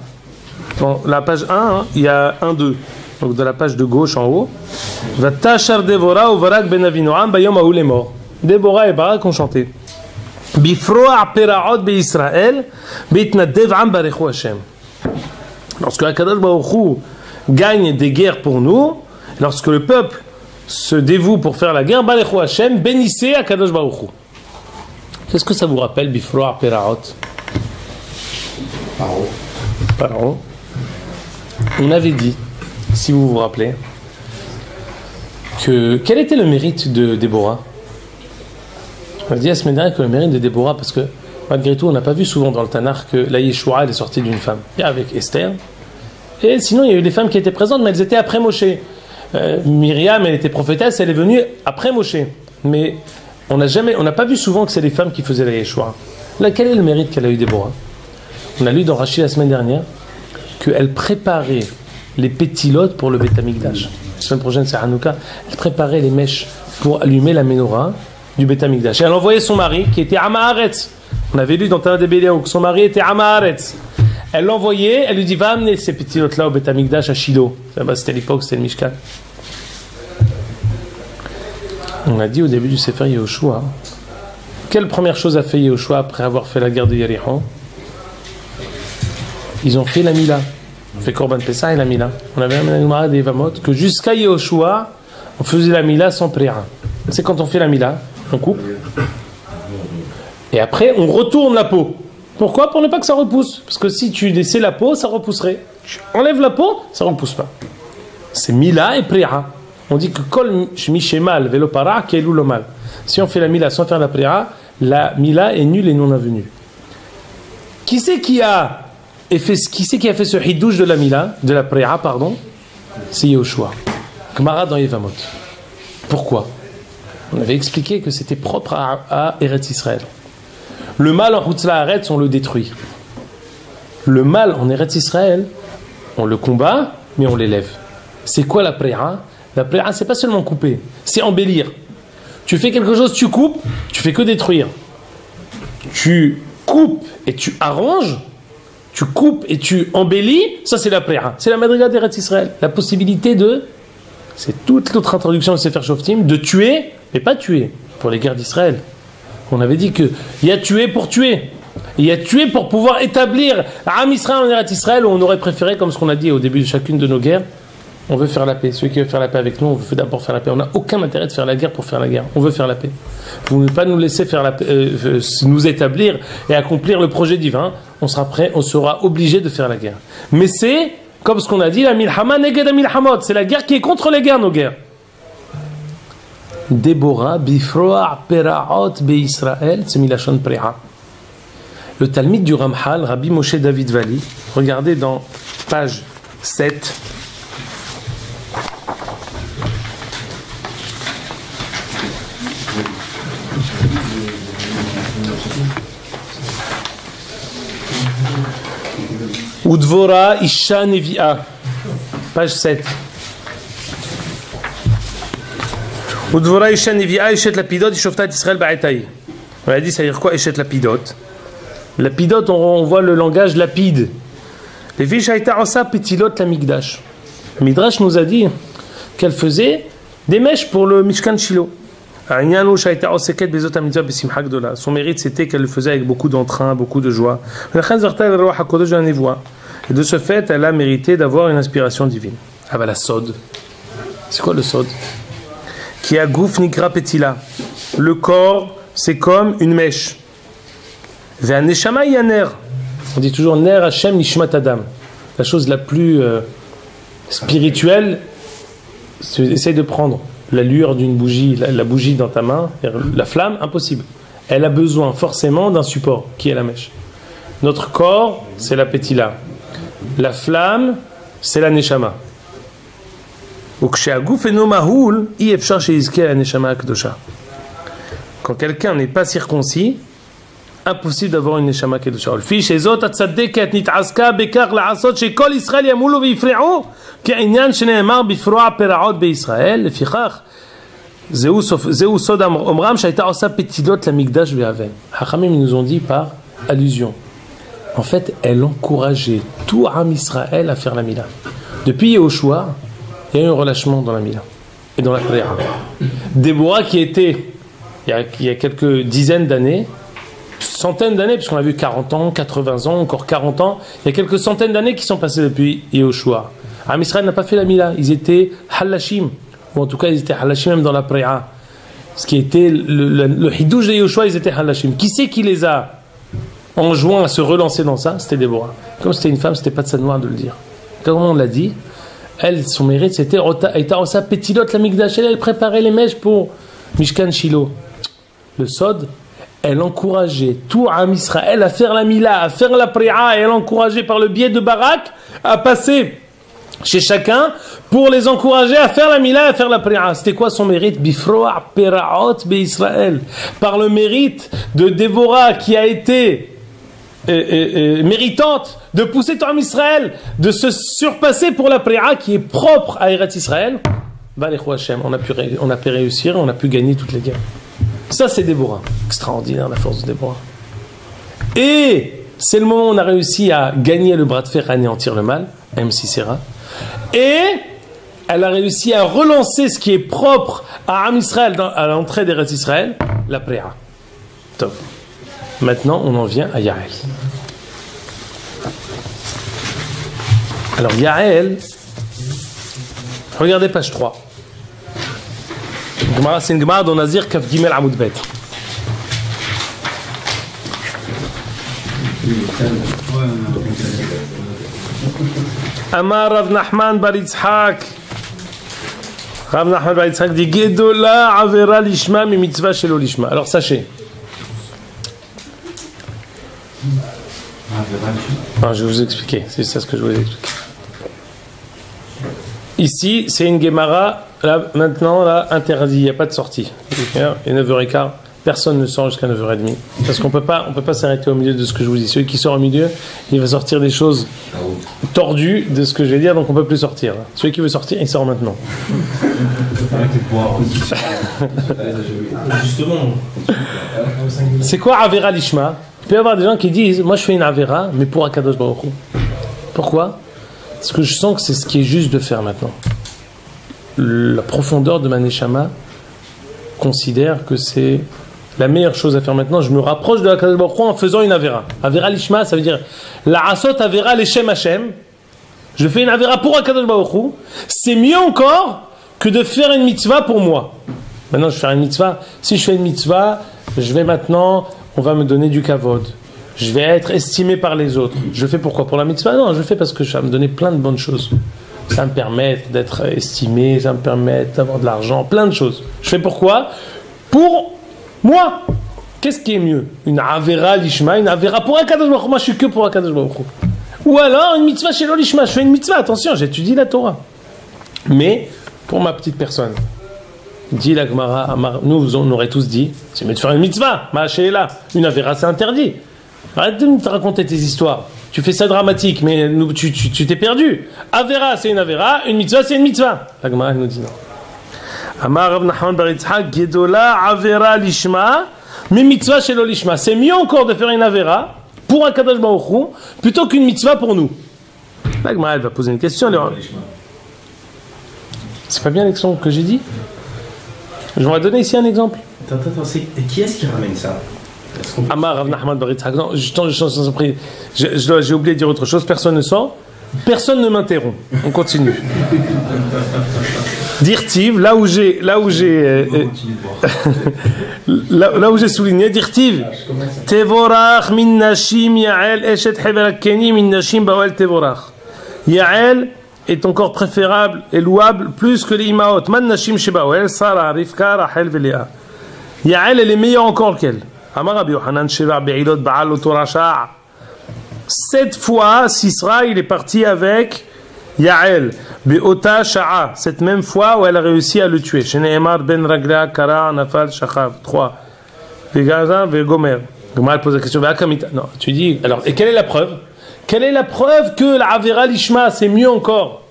Dans la page 1, il y a 1-2. Donc de la page de gauche en haut. Vatashar Devora ou Barak ben Avinoam bayom haou les morts. Déborah et Barak ont chanté. Bifroa peraot be Israël beitnadev am barechu Hashem. Lorsque Akadosh Baruch Hu gagne des guerres pour nous, lorsque le peuple se dévoue pour faire la guerre, barechu Hashem, bénissez Akadosh Baruch Hu. Qu'est-ce que ça vous rappelle, Bifroa peraot? Paro. On avait dit, si vous vous rappelez, que quel était le mérite de Déborah? On a dit la semaine dernière que le mérite de Déborah, parce que malgré tout, on n'a pas vu souvent dans le Tanakh que la Yeshua elle est sortie d'une femme. Il y a avec Esther. Et sinon, il y a eu des femmes qui étaient présentes, mais elles étaient après Moshe. Myriam, elle était prophétesse, elle est venue après Moshe. Mais on n'a pas vu souvent que c'est les femmes qui faisaient la Yeshua. Là, quel est le mérite qu'elle a eu Déborah? On a lu dans Rashi la semaine dernière qu'elle préparait les pétilotes pour le Beth Amikdash. La semaine prochaine, c'est Hanouka. Elle préparait les mèches pour allumer la menorah du Beth Amikdash. Et elle envoyait son mari, qui était Amaharetz. On avait lu dans Tana de Béliaou que son mari était Amaharetz. Elle l'envoyait, elle lui dit va amener ces pétilotes-là au Beth Amikdash à Shiloh. C'était l'époque, c'était le Mishkan. On a dit au début du Sefer Yehoshua, quelle première chose a fait Yehoshua après avoir fait la guerre de Yerichon? Ils ont fait la Mila. On fait Korban Pessah et la Mila. On avait un Gemara des Vamot que jusqu'à Yehoshua, on faisait la Mila sans prière. C'est quand on fait la Mila, on coupe. Et après, on retourne la peau. Pourquoi? Pour ne pas que ça repousse. Parce que si tu laissais la peau, ça repousserait. Tu enlèves la peau, ça ne repousse pas. C'est Mila et prière. On dit que Kol Mishemal Velopara Kelou Lomal. Si on fait la Mila sans faire la prière, la Mila est nulle et non avenue. Qui c'est qui a fait ce hidouche de la Mila, de la Préa, pardon? C'est Yehoshua. Gemara dans Yevamot. Pourquoi? On avait expliqué que c'était propre à Eretz Israël. Le mal en Hutzla Haaretz, on le détruit. Le mal en Eretz Israël, on le combat, mais on l'élève. C'est quoi la Préa? La Préa, c'est pas seulement couper, c'est embellir. Tu fais quelque chose, tu coupes, tu fais que détruire. Tu coupes et tu arranges, tu coupes et tu embellis, ça c'est la Préa. C'est la Madriga d'Eretz Israël. La possibilité de, c'est toute notre introduction de Sefer Shoftim, de tuer, mais pas tuer, pour les guerres d'Israël. On avait dit qu'il y a tué pour tuer. Il y a tué pour pouvoir établir Am Israël en Eretz Israël, où on aurait préféré, comme ce qu'on a dit au début de chacune de nos guerres, on veut faire la paix. Celui qui veut faire la paix avec nous, on veut d'abord faire la paix. On n'a aucun intérêt de faire la guerre pour faire la guerre. On veut faire la paix. Vous ne pouvez pas nous laisser faire la paix, nous établir et accomplir le projet divin. On sera prêt, on sera obligé de faire la guerre. Mais c'est, comme ce qu'on a dit, la milhama neged milhamot. C'est la guerre qui est contre les guerres, nos guerres. Déborah, bifroa peraot be Israël, c'est milachon preha. Le Talmid du Ramchal, Rabbi Moshe David Vali, regardez dans page 7. Udvora Isha Nevi'a, page 7. Udvora Isha Nevi'a, Eshet Lapidot, Ishoftat Israël Ba'etaï. On a dit, ça veut dire quoi, Eshet Lapidot? Lapidot, on voit le langage lapide. Les Vishaïta Osa Petilot la Migdash. Le Midrash nous a dit qu'elle faisait des mèches pour le Mishkan Shiloh. Son mérite c'était qu'elle le faisait avec beaucoup d'entrain, beaucoup de joie. Et de ce fait, elle a mérité d'avoir une inspiration divine. Ah bah la sod. C'est quoi le sod? Qui a gouf nikra petila. Le corps, c'est comme une mèche. On dit toujours ner Hashem nishmat adam. La chose la plus spirituelle, essaye de prendre la lueur d'une bougie, la bougie dans ta main, la flamme, impossible. Elle a besoin forcément d'un support, qui est la mèche. Notre corps, c'est la pétila. La flamme, c'est la neshama. Quand quelqu'un n'est pas circoncis, impossible d'avoir une neshama kedusha. Hachamim nous ont dit par allusion. En fait, elle encourageait tout Am Israël à faire la Mila. Depuis Yehoshua, il y a eu un relâchement dans la Mila et dans la prière. Déborah qui était, il y a quelques dizaines d'années, centaines d'années, puisqu'on a vu 40 ans, 80 ans, encore 40 ans, il y a quelques centaines d'années qui sont passées depuis Yehoshua. Am Israël n'a pas fait la Mila, ils étaient halashim, ou en tout cas ils étaient halashim même dans la prière. Ce qui était le hidouj de Yehoshua, ils étaient halashim. Qui c'est qui les a enjoints à se relancer dans ça? C'était Déborah. Comme c'était une femme, c'était pas de sa noire de le dire. Comme on l'a dit, elle, son mérite, c'était Ota Petilot la Mikdash, elle préparait les mèches pour Mishkan Shiloh. Le Sod, elle encourageait tout Am Israël à faire la Mila, à faire la prière, et elle encourageait par le biais de Barak à passer chez chacun pour les encourager à faire la Mila, à faire la prière. C'était quoi son mérite? Bifroa Peraot Be Israël. Par le mérite de Déborah qui a été méritante de pousser tout Am Israël, de se surpasser pour la prière qui est propre à Eretz Israël. On a pu réussir, on a pu gagner toutes les guerres. Ça, c'est Déborah. Extraordinaire, la force de Déborah. Et c'est le moment où on a réussi à gagner le bras de fer, à anéantir le mal, M. Sisera. Et elle a réussi à relancer ce qui est propre à Am Israël, à l'entrée d'Eretz Israël, la prière. Top. Maintenant, on en vient à Yael. Alors, Yael, regardez page 3. C'est une Gemara dans Nazir Kaf Gimel Amoud Bet. Amar Rav Nachman bar Yitzhak. Rav Nachman bar Yitzhak dit Gedola Avera Lishma mi mitzvah shelo Lishma. Alors sachez. Non, je vais vous expliquer. C'est ça ce que je voulais expliquer. Ici, c'est une Gemara. Là, maintenant, là, interdit, il n'y a pas de sortie. Et 9h15, personne ne sort jusqu'à 9h30. Parce qu'on peut pas s'arrêter au milieu de ce que je vous dis. Celui qui sort au milieu, il va sortir des choses tordues de ce que je vais dire, donc on ne peut plus sortir. Celui qui veut sortir, il sort maintenant. Justement. C'est quoi Avera Lishma? Il peut y avoir des gens qui disent, moi je fais une Avera, mais pour Akadosh Baruch Hu. Pourquoi? Parce que je sens que c'est ce qui est juste de faire maintenant. La profondeur de ma Neshama considère que c'est la meilleure chose à faire maintenant. Je me rapproche de Akadosh Baruch Hu en faisant une Avera. Avera Lishma, ça veut dire la Asot Avera Leshem Hashem. Je fais une Avera pour Akadosh Baruch Hu. C'est mieux encore que de faire une mitzvah pour moi. Maintenant, je vais faire une mitzvah. Si je fais une mitzvah, je vais maintenant, on va me donner du kavod. Je vais être estimé par les autres. Je fais pourquoi? Pour la mitzvah? Non, je fais parce que ça va me donner plein de bonnes choses. Ça me permet d'être estimé, ça me permet d'avoir de l'argent, plein de choses. Je fais pourquoi? Pour moi. Qu'est-ce qui est mieux? Une Avera Lishma, une Avera pour Akadosh Baruch Hu. Moi, je suis que pour Akadosh Baruch Hu. Ou alors une mitzvah chez l'Olishma. Je fais une mitzvah, attention, j'étudie la Torah. Mais pour ma petite personne, dit la Gemara, nous on aurait tous dit, c'est mieux de faire une mitzvah. Ma'ashéla, une Avera, c'est interdit. Arrête de me raconter tes histoires. Tu fais ça dramatique, mais tu t'es perdu. Avera, c'est une Avera, une mitzvah, c'est une mitzvah. La Gemara nous dit non. Amar Rav Nachman bar Yitzhak Gedola Avera Lishma, mais mitzvah shelo Lishma. C'est mieux encore de faire une Avera pour un Kadosh Baruch Hu plutôt qu'une mitzvah pour nous. La Gemara elle va poser une question. C'est pas bien l'exemple que j'ai dit? Je vais donner ici un exemple. Attends, qui est-ce qui ramène ça? Amar Rav Nachman bar Yitzhak. Non, j'ai oublié de dire autre chose. Personne ne sort. Personne ne m'interrompt. On continue. Dirtiv, là où j'ai souligné, Dirtiv, Tevorach min nashim Yael eshet hevel hakeni min nashim ba'oel Tevorach. Yael est encore préférable et louable plus que les imaot. Man nashim shebaoel, Sarah, Rivka, Rachel, Léa. Yael elle est meilleure encore qu'elle. Amar Rabbi Yochanan sheva be'ilot ba'al oto rasha'. 7 fois, Sisra, il est parti avec Yael, be'ota sha'a, cette même fois où elle a réussi à le tuer. Shene'emar ben ragla kara nafal shachav. 3. Vegaza vegomer. Gomar pose la question. Non, tu dis. Alors, et quelle est la preuve? Quelle est la preuve que l'Avera Lishma, c'est mieux encore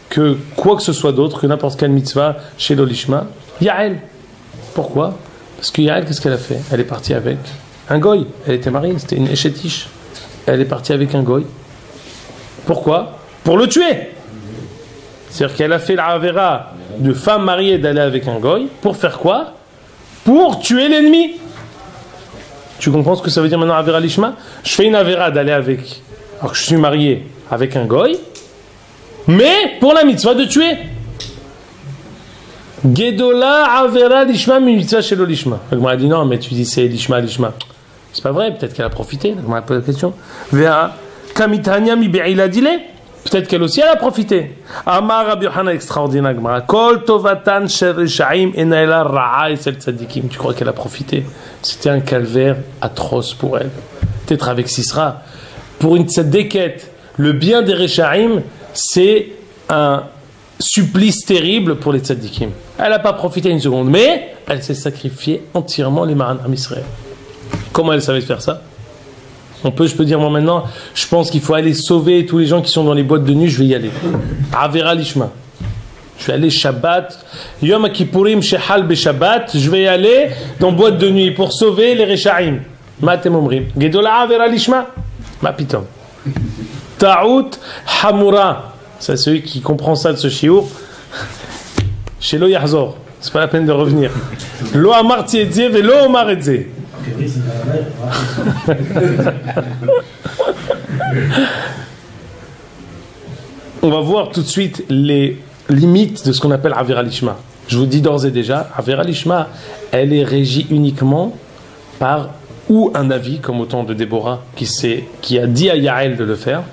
que quoi que ce soit d'autre, que n'importe quelle mitzvah chez l'Olishma? Yael. Pourquoi? Parce que Yael, qu'est-ce qu'elle a fait? Elle est partie avec un goy. Elle était mariée, c'était une échétiche. Elle est partie avec un goy. Pourquoi? Pour le tuer. C'est-à-dire qu'elle a fait l'Avera de femme mariée d'aller avec un goy. Pour faire quoi? Pour tuer l'ennemi. Tu comprends ce que ça veut dire maintenant Avera Lishma? Je fais une Avera d'aller avec, alors que je suis marié avec un goy, mais pour la mitzvah de tuer. Gedola Avera Lishma mitzvah chez l'Olishma. Elle m'a dit non, mais tu dis c'est Lishma. C'est pas vrai, peut-être qu'elle a profité. Elle m'a posé la question. Vea Kamitania mi be'ila dile. Peut-être qu'elle aussi elle a profité. Amar Rabbi Yochanan extraordinaire. Kol tovatan sherishaim enaela ra'a esel tzadikim. Tu crois qu'elle a profité? C'était un calvaire atroce pour elle. Peut-être avec Sisra. Pour une tzadékette, le bien des Rechaim, c'est un supplice terrible pour les tzadikim. Elle n'a pas profité une seconde, mais elle s'est sacrifiée entièrement les Maran Israël. Comment elle savait faire ça? Je peux dire moi maintenant, je pense qu'il faut aller sauver tous les gens qui sont dans les boîtes de nuit, je vais y aller. Avera Lishma. Je vais aller Shabbat, Yom Kippourim Shehal Be Shabbat, je vais y aller dans boîte de nuit pour sauver les Rechaim. Matem Omrim. Gedola Avera Lishma. Ma pitom. Ta'out Hamura. C'est celui qui comprend ça de ce chiour. Chez Lo Yahzor. C'est pas la peine de revenir. Lo Amar Tiedze ve Lo Omar Edze. On va voir tout de suite les limites de ce qu'on appelle Avera Lishma. Je vous dis d'ores et déjà, Avera Lishma, elle est régie uniquement par ou un avis, comme au temps de Déborah, qui a dit à Yael de le faire,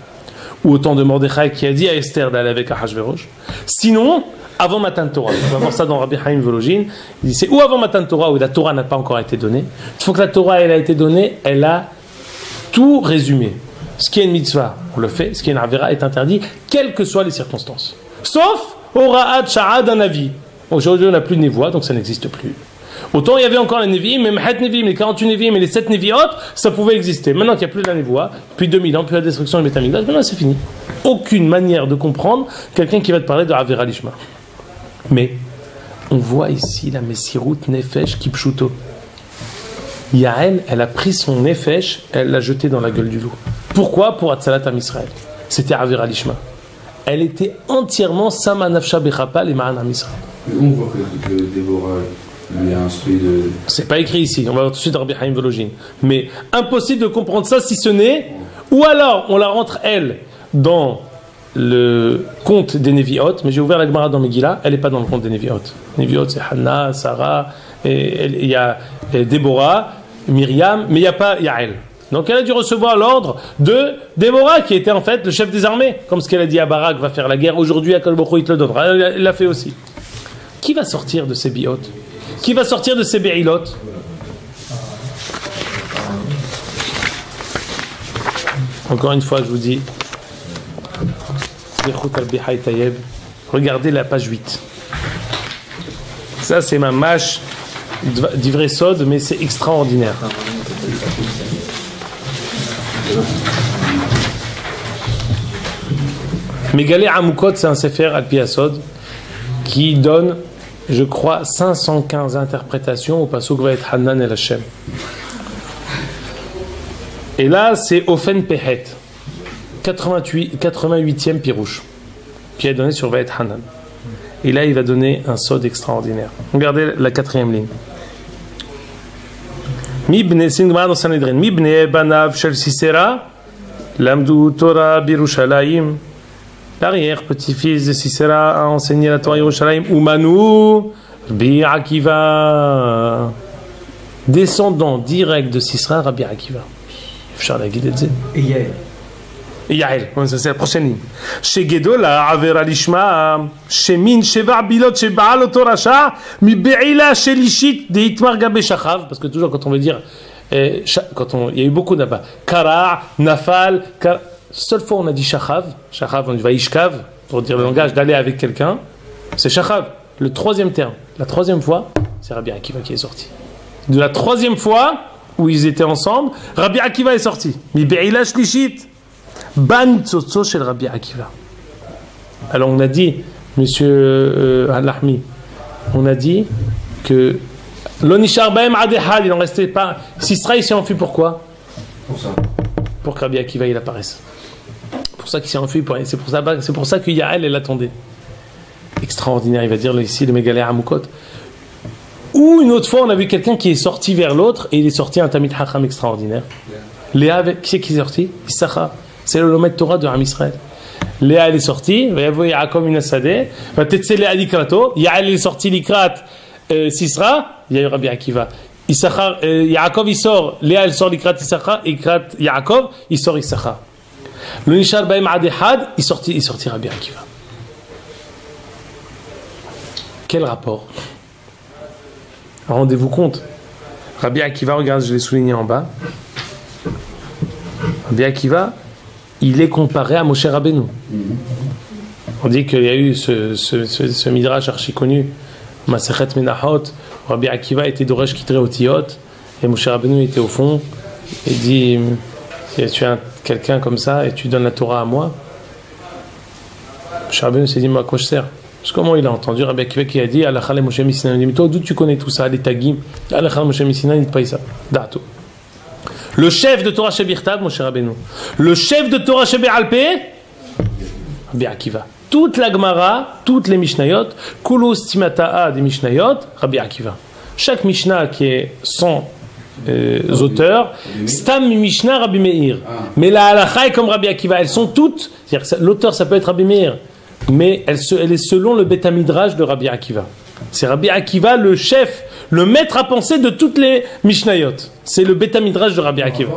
ou au temps de Mordechai, qui a dit à Esther d'aller avec Ahashverosh. Sinon, avant Matan Torah, on va voir ça dans Rabbi Chaim Volojin, il dit c'est ou avant Matan Torah, où la Torah n'a pas encore été donnée. Il faut que la Torah elle a été donnée, elle a tout résumé. Ce qui est une mitzvah, on le fait, ce qui est une avera est interdit, quelles que soient les circonstances. Sauf Ora'at Sha'ad un avis. Aujourd'hui on n'a plus de névoie, donc ça n'existe plus. Autant il y avait encore les Nevi'im, même Mahet Nevi'im, les 48 Nevi'im et les 7 Nevi'ot, ça pouvait exister. Maintenant qu'il n'y a plus de la névoie, depuis 2000 ans, puis la destruction du Beth Amikdash, maintenant c'est fini. Aucune manière de comprendre quelqu'un qui va te parler de Avera Lishma. Mais on voit ici la Messirut Nefesh Kipshuto. Yael, elle a pris son Nefesh, elle l'a jeté dans la gueule du loup. Pourquoi? Pour Atzalat Am Israël. C'était Avera Lishma. Elle était entièrement Sama Nafsha Bechapal et Ma'an Am Israël. Mais on voit que Déborah lui a instruit de... C'est pas écrit ici, on va voir tout de suite Rabbi Chaim Volojin. Mais impossible de comprendre ça si ce n'est... Ou alors, on la rentre, elle, dans le conte des Nevi'ot, mais j'ai ouvert la Gemara dans Megillah, elle n'est pas dans le conte des Nevi'ot. Nevi'ot, c'est Hannah, Sarah, il y a Déborah, Myriam, mais il n'y a pas Yael. Donc elle a dû recevoir l'ordre de Déborah, qui était en fait le chef des armées, comme ce qu'elle a dit à Barak, va faire la guerre, aujourd'hui à Kolboko, il te le donnera. Elle l'a fait aussi. Qui va sortir de ces biot? Qui va sortir de ces be'ilot? Encore une fois, je vous dis, regardez la page 8. Ça, c'est ma mâche d'ivré sod, mais c'est extraordinaire. Megalé Amoukot, c'est un sefer al-pi Asod qui donne, je crois, 515 interprétations au pasuk va être Hanan el Hashem. Et là, c'est Ofen Pehet, 88e pirouche, qui est donné sur Vaet Hanan. Et là, il va donner un sod extraordinaire. Regardez la 4e ligne. Mibne, c'est une demande dans Sanhedrin. Mibne banav shel Sisera, lamdu Torah birushalayim. L'arrière petit-fils de Sisera a enseigné la Torah à Yerushalayim. Umanu Rabbi Akiva. Descendant direct de Sisera, Rabbi Akiva. Et Yael. Yael, ça c'est la prochaine ligne. Chez Gedola, Avera Lishma, chez Min, chez Varbilot, chez Baal Otorasha, mi Be'ila, chez Lishit, de Itmar Gabe Shachav, parce que toujours quand on veut dire, il y a eu beaucoup d'abats. Kara, Nafal, seule fois on a dit Shachav, on dit Vaishkav, pour dire le langage d'aller avec quelqu'un, c'est shachav. Le troisième terme, la troisième fois, c'est Rabbi Akiva qui est sorti. De la troisième fois où ils étaient ensemble, Rabbi Akiva est sorti. Mi be'ila shlishit, ban tzotzo shel Rabbi Akiva. Alors on a dit, monsieur Al-Lahmi, on a dit que l'onishar baem adehad, il en restait pas. Sisra, il s'est enfui pourquoi? Pour ça. Pour que Rabbi Akiva il apparaisse. Pour ça qu'il s'est enfui. C'est pour ça que Yael elle attendait. Extraordinaire, il va dire ici le Mégalé Hamoukot. Ou une autre fois, on a vu quelqu'un qui est sorti vers l'autre et il est sorti un Tamid Hacham extraordinaire. Léa, qui c'est qui est sorti? Issachar. C'est le Lomet Torah de Ham Israël. Léa, elle est sortie. Yaakov Inasadeh. Léa Likrato. Yael est sorti Likrat Sisra. Il y a eu Rabbi Akiva. Issachar, Yaakov il sort. Léa, elle sort Likrat Issachar. Likrat Yaakov, il sort Issachar. Le Nishar Baim Adehad, il sortit Rabbi Akiva. Quel rapport? Rendez-vous compte. Rabbi Akiva, regarde, je l'ai souligné en bas. Rabbi Akiva, il est comparé à Moshe Rabbeinu. On dit qu'il y a eu ce midrash archi connu, Masechet Menachot, où Rabbi Akiva était d'Oresh Kitré Otiyot, et Moshe Rabbeinu était au fond, et dit, tu as quelqu'un comme ça, et tu donnes la Torah à moi. Moshe Rabbeinu s'est dit, moi, à quoi je sers? Parce que comment il a entendu Rabbi Akiva qui a dit Alachale Moshe Misinan. Il dit, mais toi, d'où tu connais tout ça, les tagim? Alachale Moshe Misinan, il ne dit pas ça. Dato. Le chef de Torah Shebirtav, Moshe Rabbeinu. Le chef de Torah Shebe'alpe, Rabbi Akiva. Toute la Gemara, toutes les Mishnayot, Kulo Stimata'a des Mishnayot, Rabbi Akiva. Chaque Mishnah qui est sans auteurs, Stam Mishnah Rabbi Meir. Mais la Halacha est comme Rabbi Akiva. Elles sont toutes, c'est-à-dire que l'auteur ça peut être Rabbi Meir, mais elle est selon le Beth Midrash de Rabbi Akiva. C'est Rabbi Akiva le chef, le maître à penser de toutes les Mishnayot. C'est le Beth Midrash de Rabbi Akiva.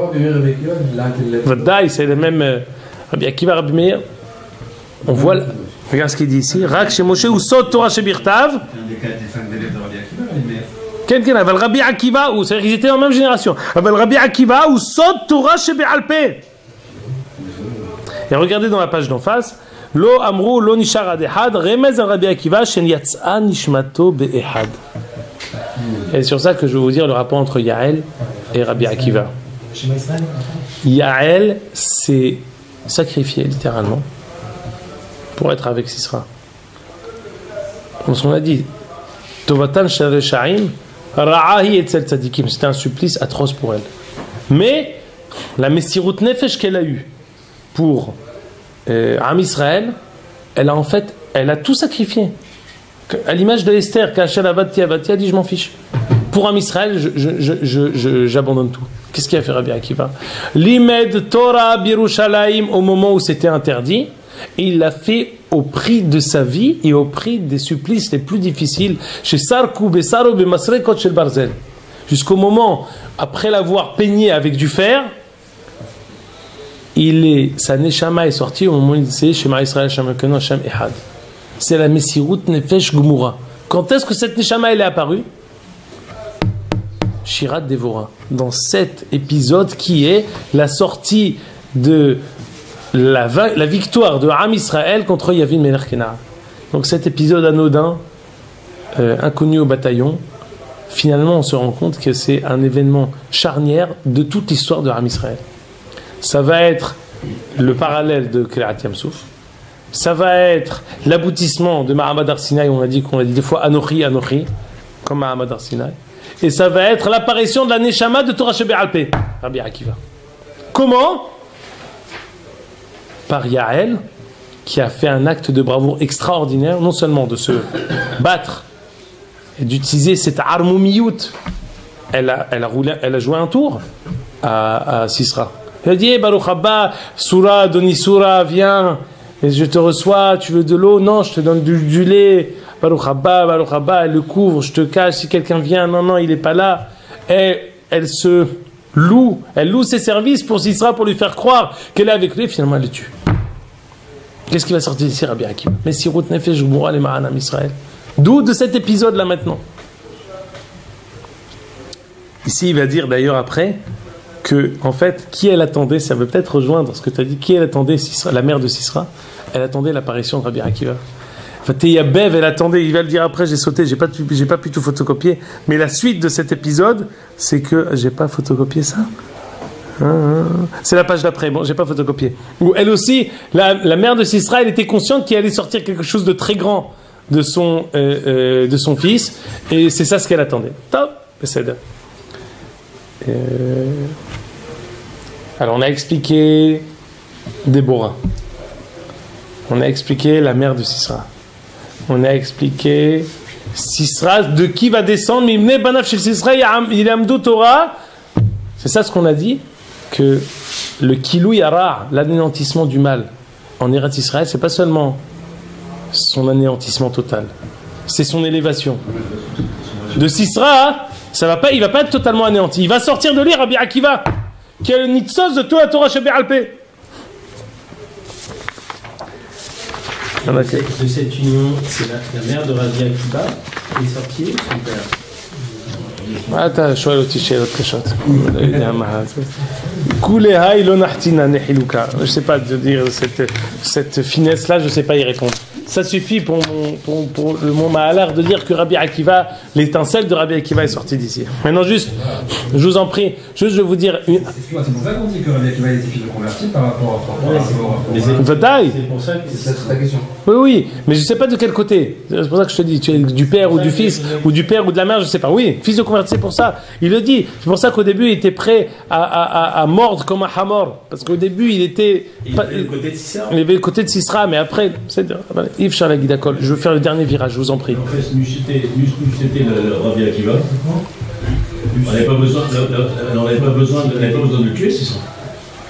Vadaï, c'est le même Rabbi Akiva, Rabbi Meir. On voit, regarde ce qu'il dit ici. Rak chez Moshe ou Sot Torah chez Birtav. Ken Aval Rabbi Akiva, ou c'est-à-dire qu'ils étaient en même génération. Aval Rabbi Akiva ou Sot Torah chez Be'alpeh. Et regardez dans la page d'en face. Lo amru lo nishar adehad remez al Rabbi Akiva shen yatsa nishmato be'ehad. Et c'est sur ça que je vais vous dire le rapport entre Yael et Rabbi Akiva. Yael s'est sacrifié littéralement pour être avec Sisra. Comme on a dit, Tovatan shel reshaim ra'ahi etzel tzadikim. C'était un supplice atroce pour elle. Mais la messirut nefesh qu'elle a eue pour Am Israël, elle a tout sacrifié. À l'image de Esther, Kachel Avati Avati a dit je m'en fiche. Pour Am Israël, j'abandonne tout. Qu'est-ce qu'il a fait Rabbi Akiva? Limed Torah Birushalayim au moment où c'était interdit, et il l'a fait au prix de sa vie et au prix des supplices les plus difficiles. Chez Sarkou Besaro Bemasrekot Shel Barzel. Jusqu'au moment, après l'avoir peigné avec du fer, sa neshama est sortie au moment où il disait Shema Israël Shamakenu Hashem Ehad. C'est la Messirut Nefesh Gumura. Quand est-ce que cette neshama elle est apparue? Shirat Devora. Dans cet épisode qui est la sortie de la victoire de Am Israël contre Yavin Melech Kena'an. Donc cet épisode anodin, inconnu au bataillon, finalement on se rend compte que c'est un événement charnière de toute l'histoire de Am Israël. Ça va être le parallèle de Kriyat Yam-Souf. Ça va être l'aboutissement de Mahamad Ar-Sinaï, on a dit des fois Anochi, comme Mahamad Ar-Sinaï. Et ça va être l'apparition de la Neshama de Torah Shebe'alpeh, Rabbi Akiva. Comment? Par Yael, qui a fait un acte de bravoure extraordinaire, non seulement de se battre et d'utiliser cette armoumiout. Elle a joué un tour à Sisra. Elle a dit Baruch Haba, Soura, Doni Soura, viens, et je te reçois, tu veux de l'eau? Non, je te donne du lait. Baruch Haba, elle le couvre, je te cache, si quelqu'un vient, non, il n'est pas là. Et elle se loue, ses services pour Sisra, pour lui faire croire qu'elle est avec lui, finalement elle le tue. Qu'est-ce qui va sortir ici, Rabbi Akiva? Mais Sirut Nefesh Gmura le Ma'anam Israël. D'où de cet épisode-là maintenant. Ici, il va dire d'ailleurs après que, en fait, qui elle attendait, ça veut peut-être rejoindre ce que tu as dit, qui elle attendait, Sisra, la mère de Sisra, Elle attendait l'apparition de Rabbi Akiva. Teya Bev, elle attendait, il va le dire après, j'ai sauté, j'ai pas pu tout photocopier. Mais la suite de cet épisode, c'est que j'ai pas photocopié ça. C'est la page d'après, bon, j'ai pas photocopié. Où elle aussi, la mère de Sisra, elle était consciente qu'il allait sortir quelque chose de très grand de son fils, et c'est ça ce qu'elle attendait. Top, c'est alors on a expliqué Déborah, on a expliqué la mère de Sisra, on a expliqué Sisra, de qui va descendre Mimne Banav chez Sisra Yamdu Torah. C'est ça ce qu'on a dit, que le Kilou Yara, l'anéantissement du mal en Eretz Israël, c'est pas seulement son anéantissement total, c'est son élévation. De Sisra, il va pas être totalement anéanti, il va sortir de lui Rabbi Akiva, qui est le nitzos de toute la Torah chez Bé'alpé. De cette union, c'est la mère de Rabbi Akiva qui est sortie, ou son père? אתה שואל אותי שאלות קשות. לא יודע מה זה. Je ne sais pas de dire cette finesse-là, je ne sais pas y répondre. Ça suffit pour mon Mahalar de dire que Rabbi Akiva, l'étincelle de Rabbi Akiva est sortie d'ici. Maintenant, juste, je vous en prie, juste je vais vous dire... Excuse-moi, c'est pour ça qu'on dit que Rabbi Akiva était fils de converti par rapport à... Vadaï. C'est pour ça que c'est ta question. Oui, mais je ne sais pas de quel côté. C'est pour ça que je te dis, tu es du père ou du fils, ou du père ou de la mère, je ne sais pas. Oui, fils de converti, c'est pour ça. Il le dit. C'est pour ça qu'au début, il était prêt à mordre comme un hamor. Parce qu'au début, il était... Il avait le côté de Sisra. Il avait le côté de Sisra, mais après... Yves Charles Guidacol, je veux faire le dernier virage, je vous en prie. En fait, c'était le Rabbi Akiva. On n'avait pas besoin de le tuer, c'est ça.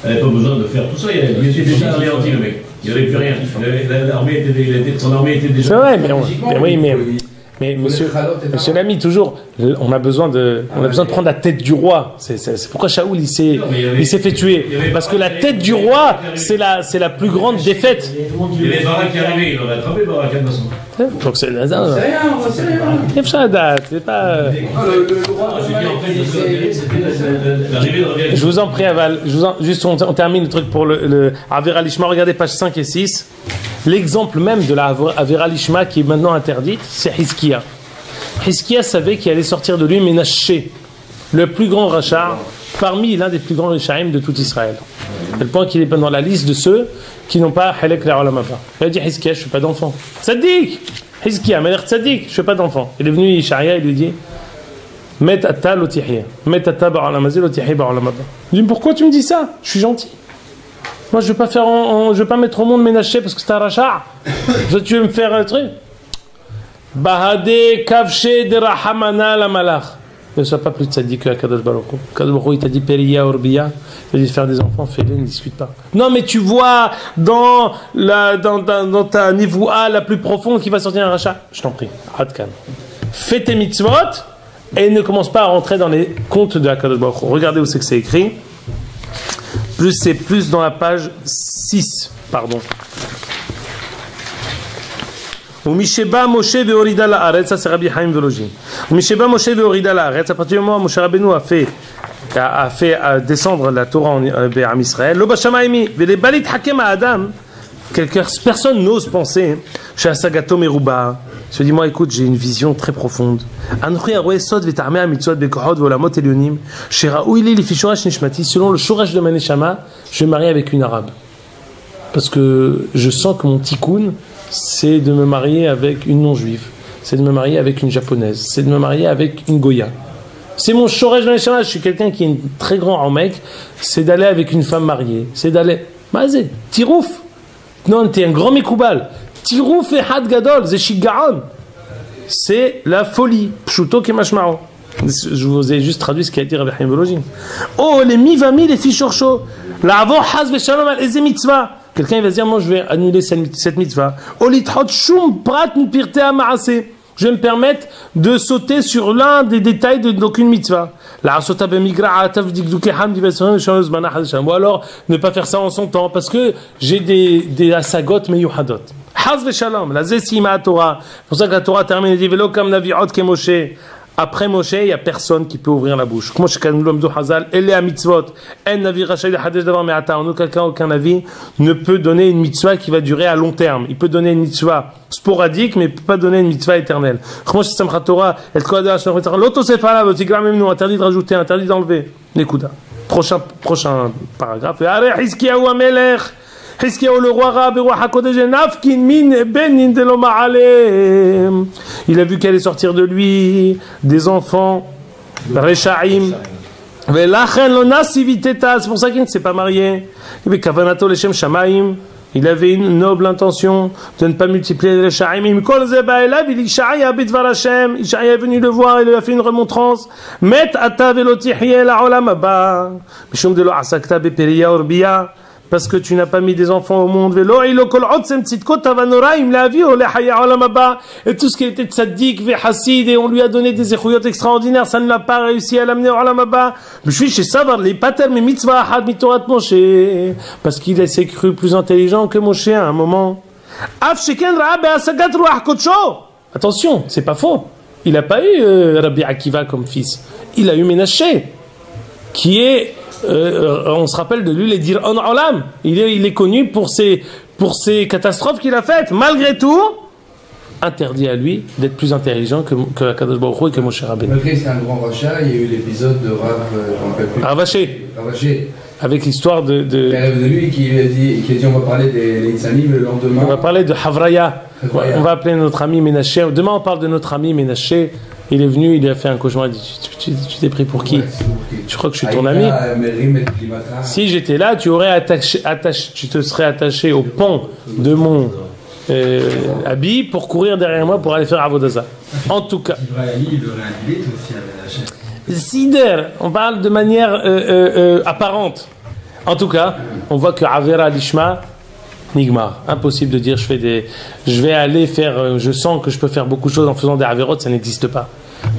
On n'avait pas besoin de faire tout ça. Il était déjà anéanti, le mec. Il n'y avait plus rien. Son armée était déjà... C'est vrai, mais monsieur l'ami, toujours, on a besoin de prendre la tête du roi. C'est pourquoi Shaoul il s'est fait tuer. Parce que la tête du roi, c'est la plus grande défaite. Il y avait Barak qui arrivait, il aurait attrapé Barak à façon. Donc c'est rien. C'est pas. Je vous en prie, Aval. Juste, on termine le truc pour le Avera Lishma. Regardez page 5 et 6. L'exemple même de la Avera Lishma qui est maintenant interdite, c'est Hizkiya. Hizkiya savait qu'il allait sortir de lui Ménaché, le plus grand rachar, parmi l'un des plus grands racharim de tout Israël. À tel point qu'il est dans la liste de ceux qui n'ont pas Halek la Olam Haba. Il a dit Hizkiya, je ne fais pas d'enfant. Tzadik Hizkiya, mais Tzadik, je ne fais pas d'enfant. Il est venu Isharia, il lui dit Met ata lotihya, met ata ba'olam hazeh lotihya ba'olam haba. Il dit pourquoi tu me dis ça? Je suis gentil. Moi, je ne veux pas mettre au monde Ménaché parce que c'est un rachat. Tu veux me faire un truc? Bahade kavche de rahamana la malach. Ne sois pas plus tzaddik que Kadosh Baruch Hu. Kadosh Baruch Hu, il t'a dit Periya Orbiya. Il t'a dit faire des enfants, fais-les, ne discute pas. Non, mais tu vois dans ta nivoua la plus profonde qui va sortir un rachat. Je t'en prie, Hadkan. Fais tes mitzvot et ne commence pas à rentrer dans les comptes de Kadosh Baruch Hu. Regardez où c'est que c'est écrit. C'est plus dans la page 6, pardon. Umisheba Moshe ve'orida la'aretz, ça c'est Rabbi Chaim Volojin. Umisheba Moshe ve'orida la'aretz, à partir du moment où Moshe Rabbeinu a fait descendre la Torah en Israël, lo b'shamayim ve'lebalit hakem ha'adam, personne n'ose penser chez Asagato Meruba. Je dis, moi, écoute, j'ai une vision très profonde. Selon le shoresh de ma neshama, je vais me marier avec une arabe. Parce que je sens que mon tikkun, c'est de me marier avec une non-juive. C'est de me marier avec une japonaise. C'est de me marier avec une goya. C'est mon shoresh de ma neshama. Je suis quelqu'un qui est un très grand en mec. C'est d'aller avec une femme mariée. C'est d'aller. Mazé, tirouf. Non, t'es un grand mikoubal. Tirouf et had gadol, c'est shigaon. C'est la folie. Pshuto kemashmao. Je vous ai juste traduit ce qu'a dit Rabbi Chaim Volojin. Oh, les mivami, les fichorcho. La avon haz veshalom al eze mitzvah. Quelqu'un va dire, moi je vais annuler cette mitzvah. Oh, lithot shum prat nipirte amaase. Je vais me permettre de sauter sur l'un des détails d'aucune mitzvah. Ou alors ne pas faire ça en son temps parce que j'ai des asagot meyuhadot. Haz veshalom, la zesima Torah. C'est pour ça que la Torah termine et dit velo kam naviot ke Moshe Après Moshe, il n'y a personne qui peut ouvrir la bouche. En aucun avis ne peut donner une mitzvah qui va durer à long terme. Il peut donner une mitzvah sporadique, mais il ne peut pas donner une mitzvah éternelle. Interdit de rajouter, interdit d'enlever. Écoute, prochain paragraphe. Le roi il a vu qu'elle allait sortir de lui des enfants Rechaim. C'est pour ça qu'il ne s'est pas marié. Il avait une noble intention de ne pas multiplier les Rechaim. Ishaïa est venu le voir et lui a fait une remontrance. Met ata velotihiye la'olam haba. Mishum de lo asakta beperiya orbiya. Parce que tu n'as pas mis des enfants au monde. Et tout ce qui était tzaddik, vechassid, et on lui a donné des échouillottes extraordinaires, ça ne l'a pas réussi à l'amener au olam haba. Parce qu'il s'est cru plus intelligent que Moshe à un moment. Attention, c'est pas faux. Il n'a pas eu Rabbi Akiva comme fils. Il a eu Ménaché, qui est... on se rappelle de lui, les dire en olam. Il est connu pour ses catastrophes qu'il a faites. Malgré tout, interdit à lui d'être plus intelligent que Kadosh Baruch Hu et que Moshe Rabbeinu. Malgré c'est un grand rachat, il y a eu l'épisode de Ravaché. Avec l'histoire de lui qui a dit on va parler des Itzanim le lendemain. On va parler de Havraya. On va appeler notre ami Ménaché. Demain on parle de notre ami Ménaché. Il est venu, il a fait un cauchemar, il a dit tu t'es pris pour qui? Tu crois que je suis ton ami? Si j'étais là, tu te serais attaché au pont de mon habit pour courir derrière moi pour aller faire Avodaza. En tout cas. Sider, on parle de manière apparente. En tout cas, on voit que Avera Lishma, Nigmar. Impossible de dire je vais aller faire, je sens que je peux faire beaucoup de choses en faisant des avérotes, ça n'existe pas.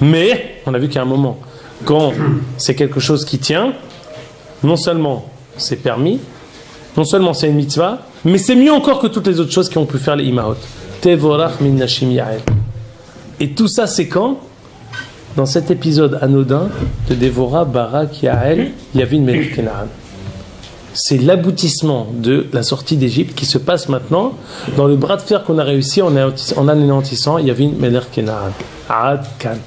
Mais, on a vu qu'il y a un moment, quand c'est quelque chose qui tient, non seulement c'est permis, non seulement c'est une mitzvah, mais c'est mieux encore que toutes les autres choses qui ont pu faire les imahot. Tevorach min nashim yael. Et tout ça c'est quand? Dans cet épisode anodin de Dévorah, Barak, Yael, Yavin, Melech Kenaan. C'est l'aboutissement de la sortie d'Égypte qui se passe maintenant dans le bras de fer qu'on a réussi en anéantissant Yavin, Melech Kenaan. Ad Kan.